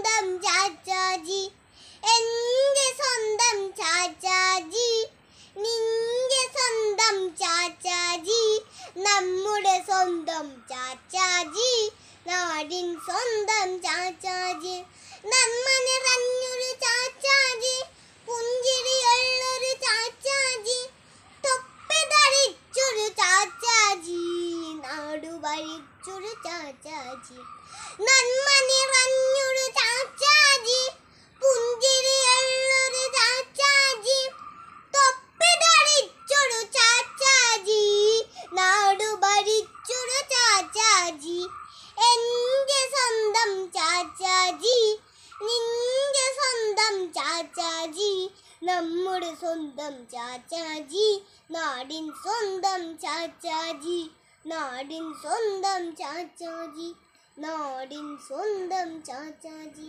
സ്വന്തം ചാച്ചാജി, എൻ്റെ സ്വന്തം ചാച്ചാജി, നിന്റെ സ്വന്തം ചാച്ചാജി, നമ്മുടെ സ്വന്തം ചാച്ചാജി, നാടിൻ സ്വന്തം ചാച്ചാജി. നന്മ നിറഞ്ഞൊരു ചാച്ചാജി, പുഞ്ചിരിയുള്ളൊരു ചാച്ചാജി, തൊപ്പി ധരിച്ചൊരു ചാച്ചാജി, നാടു ഭരിച്ചൊരു ചാച്ചാജി. നന്മ നിറഞ്ഞൊരു ചാച്ചാജി, പുഞ്ചിരിയുള്ളൊരു ചാച്ചാജി, തൊപ്പി ധരിച്ചൊരു ചാച്ചാജി, നാടു ഭരിച്ചൊരു ചാച്ചാജി. എൻ്റെ സ്വന്തം ചാച്ചാജി, നിന്റെ സ്വന്തം ചാച്ചാജി, നമ്മുടെ സ്വന്തം ചാച്ചാജി, നാടിൻ സ്വന്തം ചാച്ചാജി, നാടിൻ സ്വന്തം ചാച്ചാജി, നാടിൻ സ്വന്തം ചാച്ചാജി.